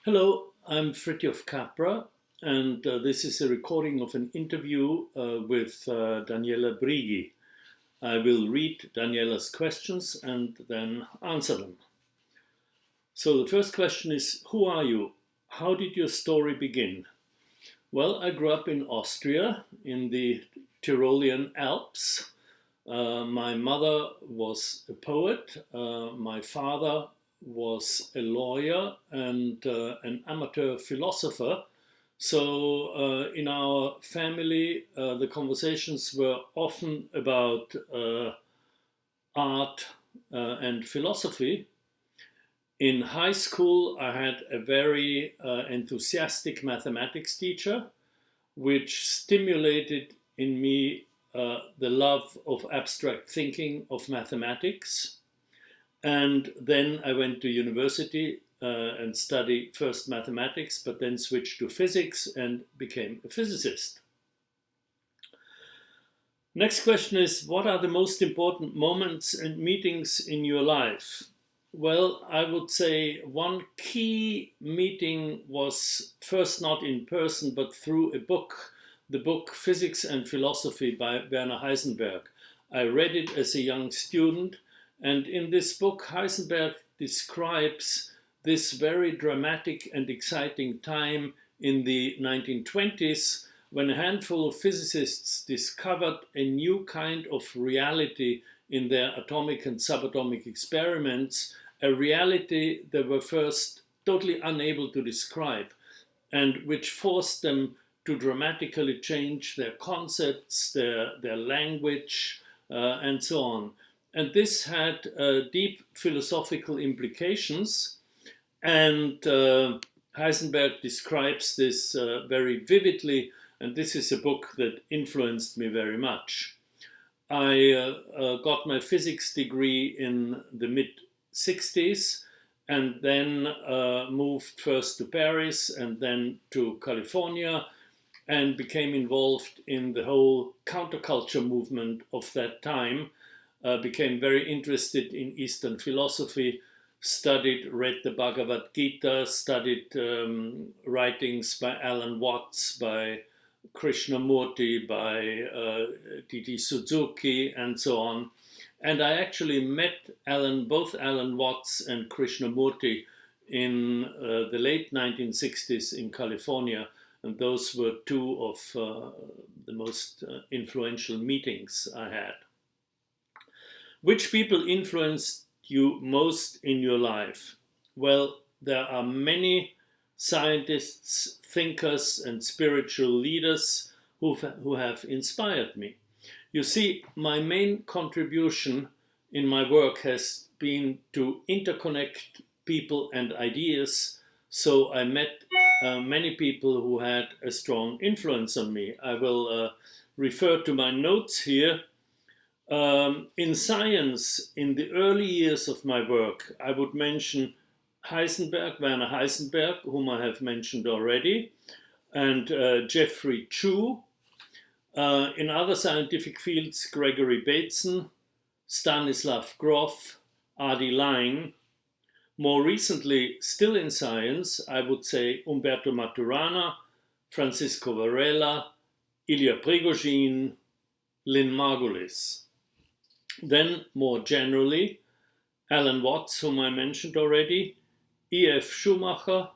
Hello, I'm Fritjof Capra, and this is a recording of an interview with Daniela Brighi. I will read Daniela's questions and then answer them. So the first question is, who are you? How did your story begin? Well, I grew up in Austria, in the Tyrolean Alps. My mother was a poet. My father was a lawyer and an amateur philosopher. So in our family, the conversations were often about art and philosophy. In high school, I had a very enthusiastic mathematics teacher, which stimulated in me the love of abstract thinking, of mathematics. And then I went to university and studied first mathematics, but then switched to physics and became a physicist. Next question is, what are the most important moments and meetings in your life? Well, I would say one key meeting was first not in person, but through a book, the book Physics and Philosophy by Werner Heisenberg. I read it as a young student, and in this book, Heisenberg describes this very dramatic and exciting time in the 1920s when a handful of physicists discovered a new kind of reality in their atomic and subatomic experiments, a reality they were first totally unable to describe, and which forced them to dramatically change their concepts, their language, and so on. And this had deep philosophical implications, and Heisenberg describes this very vividly, and this is a book that influenced me very much. I got my physics degree in the mid-60s and then moved first to Paris and then to California and became involved in the whole counterculture movement of that time, became very interested in Eastern philosophy, read the Bhagavad Gita, studied writings by Alan Watts, by Krishnamurti, by D.T. Suzuki, and so on. And I actually met both Alan Watts and Krishnamurti in the late 1960s in California. And those were two of the most influential meetings I had. Which people influenced you most in your life? Well, there are many scientists, thinkers, and spiritual leaders who have inspired me. You see, my main contribution in my work has been to interconnect people and ideas. So I met many people who had a strong influence on me. I will refer to my notes here. In science, in the early years of my work, I would mention Werner Heisenberg, whom I have mentioned already, and Geoffrey Chew. In other scientific fields, Gregory Bateson, Stanislav Grof, Adi Lang. More recently, still in science, I would say Umberto Maturana, Francisco Varela, Ilya Prigogine, Lynn Margulis. Then, more generally, Alan Watts, whom I mentioned already, E.F. Schumacher,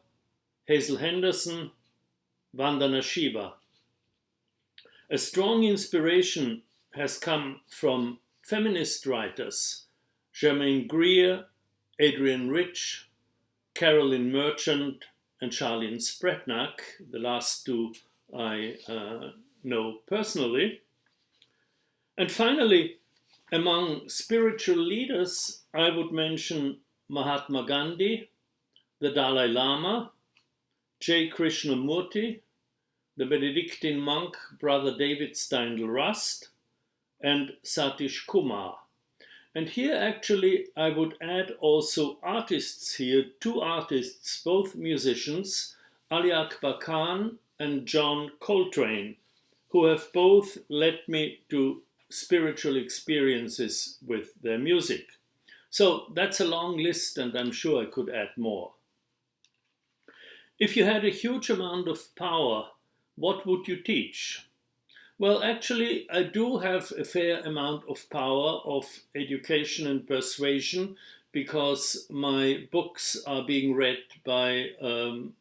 Hazel Henderson, Vandana Shiva. A strong inspiration has come from feminist writers, Germaine Greer, Adrienne Rich, Carolyn Merchant, and Charlene Spretnak. The last two I know personally. And finally, among spiritual leaders, I would mention Mahatma Gandhi, the Dalai Lama, J. Krishnamurti, the Benedictine monk Brother David Steindl Rast, and Satish Kumar. And here actually I would add also artists here, two artists, both musicians, Ali Akbar Khan and John Coltrane, who have both led me to spiritual experiences with their music. So that's a long list, and I'm sure I could add more. If you had a huge amount of power, what would you teach? Well, actually, I do have a fair amount of power of education and persuasion because my books are being read by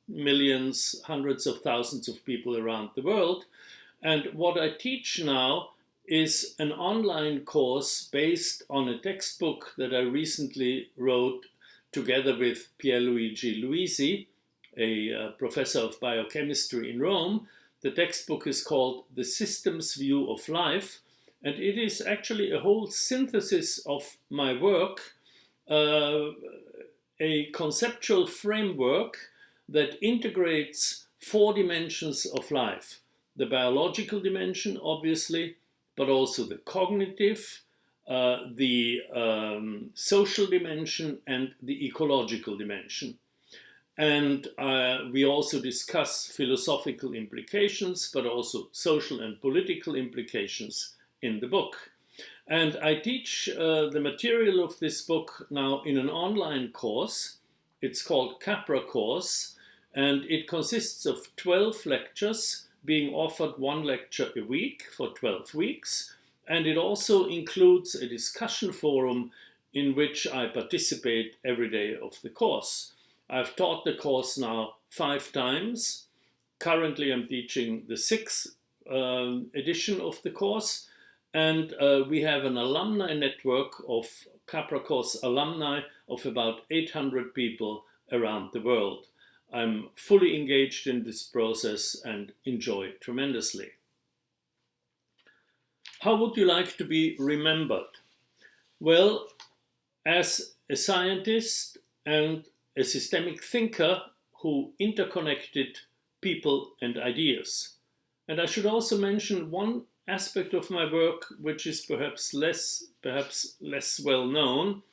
millions, hundreds of thousands of people around the world. And what I teach now is an online course based on a textbook that I recently wrote together with Pierluigi Luisi, a professor of biochemistry in Rome. The textbook is called The Systems View of Life, and it is actually a whole synthesis of my work, a conceptual framework that integrates four dimensions of life: the biological dimension, obviously, but also the cognitive, the social dimension, and the ecological dimension. And we also discuss philosophical implications, but also social and political implications in the book. And I teach the material of this book now in an online course. It's called Capra Course, and it consists of 12 lectures being offered one lecture a week for 12 weeks. And it also includes a discussion forum in which I participate every day of the course. I've taught the course now 5 times. Currently, I'm teaching the 6th edition of the course. And we have an alumni network of Capra Course alumni of about 800 people around the world. I'm fully engaged in this process and enjoy it tremendously. How would you like to be remembered? Well, as a scientist and a systemic thinker who interconnected people and ideas. And I should also mention one aspect of my work which is perhaps less well known,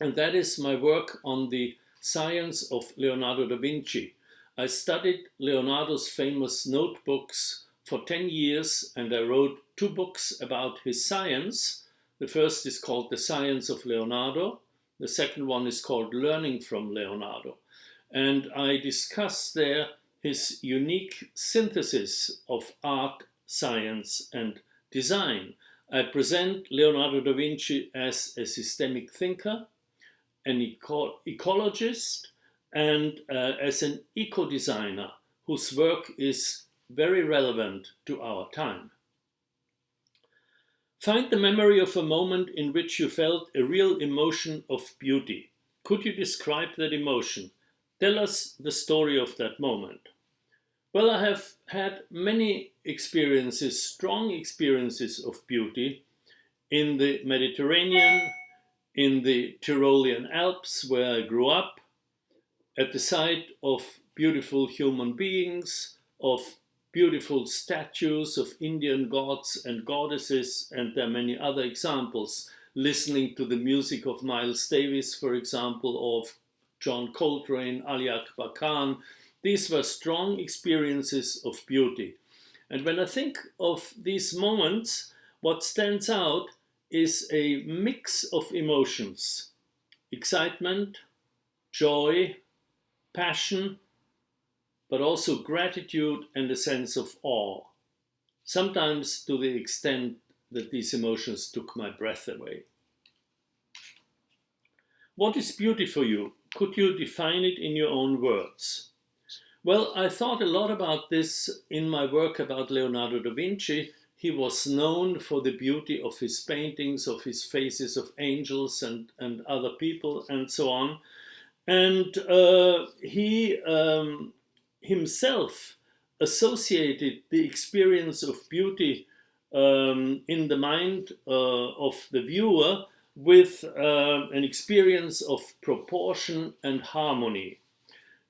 and that is my work on the science of Leonardo da Vinci. I studied Leonardo's famous notebooks for 10 years, and I wrote 2 books about his science. The first is called The Science of Leonardo. The second one is called Learning from Leonardo. And I discuss there his unique synthesis of art, science, and design. I present Leonardo da Vinci as a systemic thinker, an ecologist, and as an eco-designer whose work is very relevant to our time. Find the memory of a moment in which you felt a real emotion of beauty. Could you describe that emotion? Tell us the story of that moment. Well, I have had many experiences, strong experiences of beauty in the Mediterranean, in the Tyrolean Alps where I grew up, at the sight of beautiful human beings, of beautiful statues of Indian gods and goddesses, and there are many other examples, listening to the music of Miles Davis, for example, or of John Coltrane, Ali Akbar Khan. These were strong experiences of beauty. And when I think of these moments, what stands out is a mix of emotions: excitement, joy, passion, but also gratitude and a sense of awe, sometimes to the extent that these emotions took my breath away. What is beauty for you? Could you define it in your own words? Well, I thought a lot about this in my work about Leonardo da Vinci. He was known for the beauty of his paintings, of his faces of angels and other people, and so on. And he himself associated the experience of beauty in the mind of the viewer with an experience of proportion and harmony.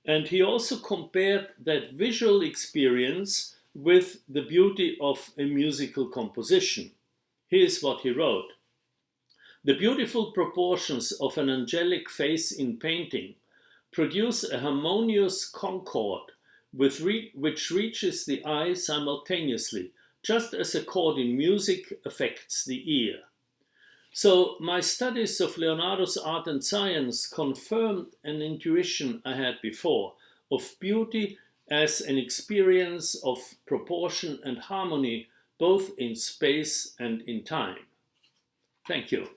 And he also compared that visual experience with the beauty of a musical composition. Here's what he wrote: "The beautiful proportions of an angelic face in painting produce a harmonious concord which reaches the eye simultaneously, just as a chord in music affects the ear." So my studies of Leonardo's art and science confirmed an intuition I had before. of beauty as an experience of proportion and harmony, both in space and in time. Thank you.